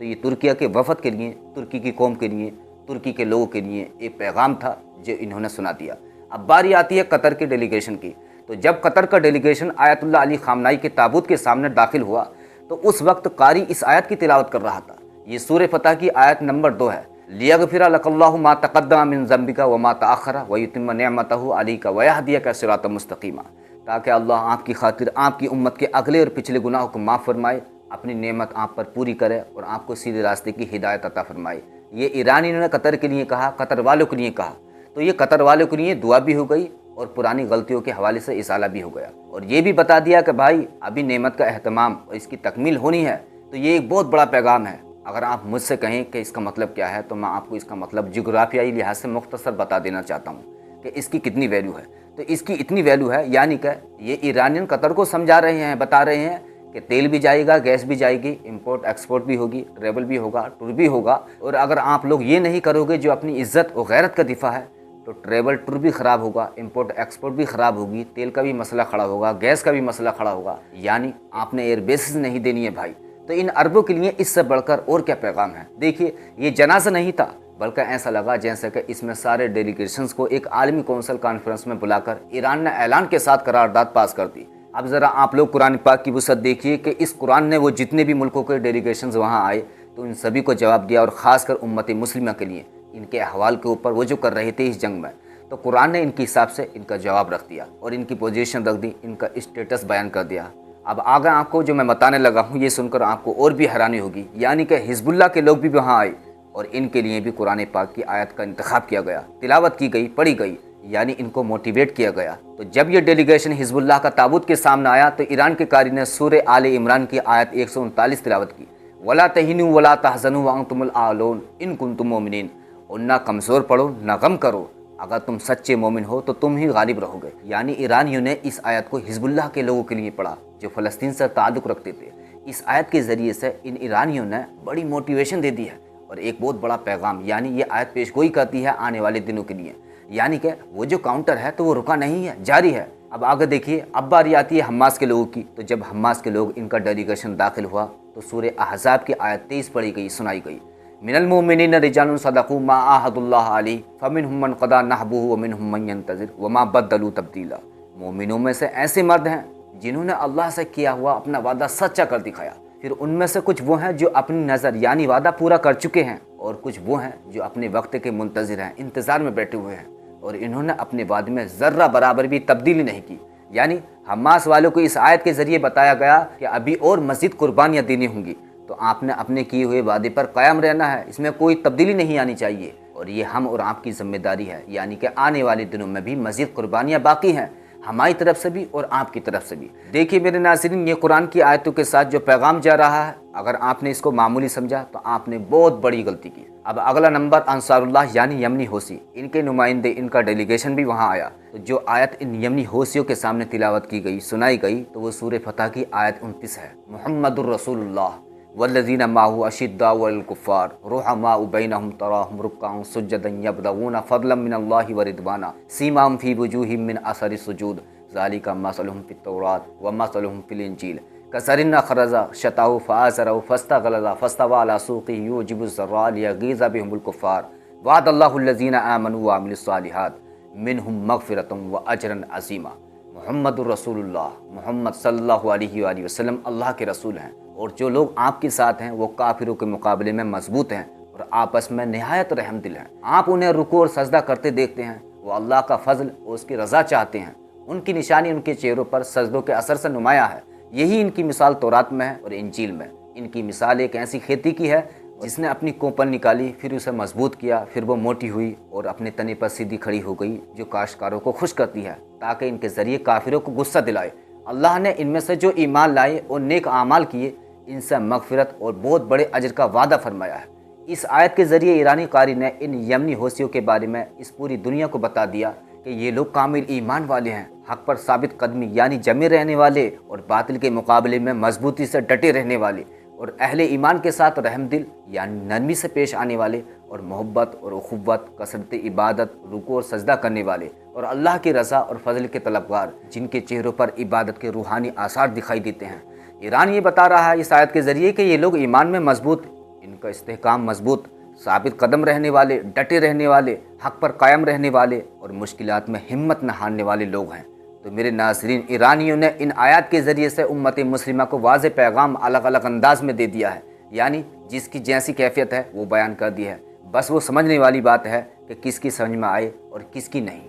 تو یہ ترکیہ کے وفد کے لیے، ترکی کی قوم کے لیے، ترکی کے لوگوں کے لیے ایک پیغام تھا جو انہوں نے سنا دیا۔ اب باری آتی ہے قطر کے ڈیلیگیشن کی۔ تو جب قطر کا ڈیلیگیشن آیت اللہ علی خامنائی کے تابوت کے سامنے داخل ہوا تو اس وقت قاری اس آیت کی تلاوت کر رہا تھا۔ یہ سورہ فتح کی آیت نمبر 2 ہے، لیغفر لک اللہ ما تقدم من ذنبک وما تاخر ویتم نعمتہ علیک ویہدیک صراطا مستقیما، تاکہ اللہ آپ کی خاطر آپ کی امت کے اگلے اور پچھلے گناہوں کو معاف فرمائے، اپنی نعمت آپ پر پوری کرے اور آپ کو سیدھے راستے کی ہدایت عطا فرمائے۔ یہ ایرانیوں نے قطر کے لیے کہا، قطر والوں کے لیے کہا، تو یہ قطر والوں کے لیے دعا بھی ہو گئی اور پرانی غلطیوں کے حوالے سے ازالہ بھی ہو گیا، اور یہ بھی بتا دیا کہ بھائی ابھی نعمت کا اہتمام اور اس کی تکمیل ہونی ہے۔ تو یہ ایک بہت بڑا پیغام ہے۔ اگر آپ مجھ سے کہیں کہ اس کا مطلب کیا ہے تو میں آپ کو اس کا مطلب جغرافیائی لحاظ سے مختصر بتا دینا چاہتا ہوں کہ اس کی کتنی ویلیو ہے۔ تو اس کی اتنی ویلیو ہے، یعنی کہ یہ ایرانین قطر کو سمجھا رہے ہیں، بتا رہے ہیں کہ تیل بھی جائے گا، گیس بھی جائے گی، امپورٹ ایکسپورٹ بھی ہوگی، ٹریول بھی ہوگا، ٹور بھی ہوگا، اور اگر آپ لوگ یہ نہیں کرو گے جو اپنی عزت اور غیرت کا دفاع ہے تو ٹریول ٹور بھی خراب ہوگا، امپورٹ ایکسپورٹ بھی خراب ہوگی، تیل کا بھی مسئلہ کھڑا ہوگا، گیس کا بھی مسئلہ کھڑا ہوگا، یعنی آپ نے ایئر بیسز نہیں دینی ہے بھائی۔ تو ان عربوں کے لیے اس سے بڑھ کر اور کیا پیغام ہے؟ دیکھیے، یہ جنازہ نہیں تھا، بلکہ ایسا لگا جیسے کہ اس میں سارے ڈیلیگیشنز کو ایک عالمی کونسل کانفرنس میں بلا کر ایران نے اعلان کے ساتھ قرارداد پاس کر دی۔ اب ذرا آپ لوگ قرآن پاک کی وسعت دیکھیے کہ اس قرآن نے وہ جتنے بھی ملکوں کے ڈیلیگیشنز وہاں آئے تو ان سبھی کو جواب دیا، اور خاص کر امت مسلمہ کے لیے ان کے احوال کے اوپر وہ جو کر رہے تھے اس جنگ میں، تو قرآن نے ان کے حساب سے ان کا جواب رکھ دیا اور ان کی پوزیشن رکھ دی، ان کا اسٹیٹس بیان کر دیا۔ اب آگے آپ کو جو میں بتانے لگا ہوں یہ سن کر آپ کو اور بھی حیرانی ہوگی، یعنی کہ حزب اللہ کے لوگ بھی وہاں آئے اور ان کے لیے بھی قرآن پاک کی آیت کا انتخاب کیا گیا، تلاوت کی گئی، پڑھی گئی، یعنی ان کو موٹیویٹ کیا گیا۔ تو جب یہ ڈیلیگیشن حزب اللہ کا تابوت کے سامنے آیا تو ایران کے قاری نے سورہ آل عمران کی آیت 139 تلاوت کی، وَلَا تَهِنُوا وَلَا تَحْزَنُوا وَأَنْتُمُ الْأَعْلَوْنَ إِن كُنتُم مُؤْمِنِينَ، اور نہ کمزور پڑو نہ غم کرو، اگر تم سچے مومن ہو تو تم ہی غالب رہو گے۔ یعنی ایرانیوں نے اس آیت کو حزب اللہ کے لوگوں کے لیے پڑھا جو فلسطین سے تعلق رکھتے تھے۔ اس آیت کے ذریعے سے ان ایرانیوں نے بڑی موٹیویشن دے دی ہے اور ایک بہت بڑا پیغام، یعنی یہ آیت پیش گوئی کرتی ہے آنے والے دنوں کے لیے، یعنی کہ وہ جو کاؤنٹر ہے تو وہ رکا نہیں ہے، جاری ہے۔ اب آگے دیکھیے، اب باری آتی ہے حماس کے لوگوں کی۔ تو جب حماس کے لوگ ان کا ڈیلیگیشن داخل ہوا تو سورہ احزاب کی آیت 23 پڑھی گئی، سنائی گئی، من المؤمنین رجال صدقوا ما عاهدوا اللہ علیہ فمنهم من قضى نحبه ومنهم من ينتظر وما بدلوا تبدیلا۔ مومنوں میں سے ایسے مرد ہیں جنہوں نے اللہ سے کیا ہوا اپنا وعدہ سچا کر دکھایا، پھر ان میں سے کچھ وہ ہیں جو اپنی نظر یعنی وعدہ پورا کر چکے ہیں، اور کچھ وہ ہیں جو اپنے وقت کے منتظر ہیں، انتظار میں بیٹھے ہوئے ہیں، اور انہوں نے اپنے وعدے میں ذرہ برابر بھی تبدیلی نہیں کی۔ یعنی حماس والوں کو اس آیت کے ذریعے بتایا گیا کہ ابھی اور مزید قربانیاں دینی ہوں گی، تو آپ نے اپنے کیے ہوئے وعدے پر قائم رہنا ہے، اس میں کوئی تبدیلی نہیں آنی چاہیے، اور یہ ہم اور آپ کی ذمہ داری ہے، یعنی کہ آنے والے دنوں میں بھی مزید قربانیاں باقی ہیں، ہماری طرف سے بھی اور آپ کی طرف سے بھی۔ دیکھیے میرے ناظرین، یہ قرآن کی آیتوں کے ساتھ جو پیغام جا رہا ہے، اگر آپ نے اس کو معمولی سمجھا تو آپ نے بہت بڑی غلطی کی۔ اب اگلا نمبر انصار اللہ یعنی یمنی حوثی، ان کے نمائندے، ان کا ڈیلیگیشن بھی وہاں آیا۔ تو جو آیت ان یمنی حوثیوں کے سامنے تلاوت کی گئی، سنائی گئی، تو وہ سورہ فتح کی آیت 29 ہے، محمد الرسول اللہ والذین معه اشداء علی الکفار رحماء بینہم تراہم رکعا سجدا یبتغون فضلا من اللہ ورضوانا سیماہم فی وجوہہم من اثر السجود ذالک مثلہم فی التوراۃ ومثلہم فی الانجیل کزرع اخرج شطأہ فآزرہ فاستغلظ فاستوى علی سوقہ یعجب الزراء لیغیظ بہم الکفار وعد اللہ الذین آمنوا وعملوا الصالحات منہم مغفرۃ واجرا عظیما۔ محمد الرسول اللہ، محمد صلی اللہ علیہ وآلہ وسلم اللہ کے رسول ہیں، اور جو لوگ آپ کے ساتھ ہیں وہ کافروں کے مقابلے میں مضبوط ہیں اور آپس میں نہایت رحم دل ہیں۔ آپ انہیں رکوع اور سجدہ کرتے دیکھتے ہیں، وہ اللہ کا فضل اور اس کی رضا چاہتے ہیں، ان کی نشانی ان کے چہروں پر سجدوں کے اثر سے نمایاں ہے۔ یہی ان کی مثال تورات میں ہے اور انجیل میں۔ ان کی مثال ایک ایسی کھیتی کی ہے جس نے اپنی کوپن نکالی، پھر اسے مضبوط کیا، پھر وہ موٹی ہوئی اور اپنے تنے پر سیدھی کھڑی ہو گئی، جو کاشتکاروں کو خوش کرتی ہے تاکہ ان کے ذریعے کافروں کو غصہ دلائے۔ اللہ نے ان میں سے جو ایمان لائے اور نیک اعمال کیے، ان سے مغفرت اور بہت بڑے اجر کا وعدہ فرمایا ہے۔ اس آیت کے ذریعے ایرانی قاری نے ان یمنی حوثیوں کے بارے میں اس پوری دنیا کو بتا دیا کہ یہ لوگ کامل ایمان والے ہیں، حق پر ثابت قدمی یعنی جمے رہنے والے، اور باطل کے مقابلے میں مضبوطی سے ڈٹے رہنے والے، اور اہل ایمان کے ساتھ رحم دل یعنی نرمی سے پیش آنے والے، اور محبت اور اخوت، کثرت عبادت، رکوع اور سجدہ کرنے والے، اور اللہ کی رضا اور فضل کے طلبگار، جن کے چہروں پر عبادت کے روحانی آثار دکھائی دیتے ہیں۔ ایران یہ بتا رہا ہے اس آیت کے ذریعے کہ یہ لوگ ایمان میں مضبوط ان کا استحکام مضبوط، ثابت قدم رہنے والے، ڈٹے رہنے والے، حق پر قائم رہنے والے اور مشکلات میں ہمت نہ ہارنے والے لوگ ہیں۔ تو میرے ناظرین، ایرانیوں نے ان آیات کے ذریعے سے امت مسلمہ کو واضح پیغام الگ الگ انداز میں دے دیا ہے، یعنی جس کی جیسی کیفیت ہے وہ بیان کر دی ہے۔ بس وہ سمجھنے والی بات ہے کہ کس کی سمجھ میں آئے اور کس کی نہیں۔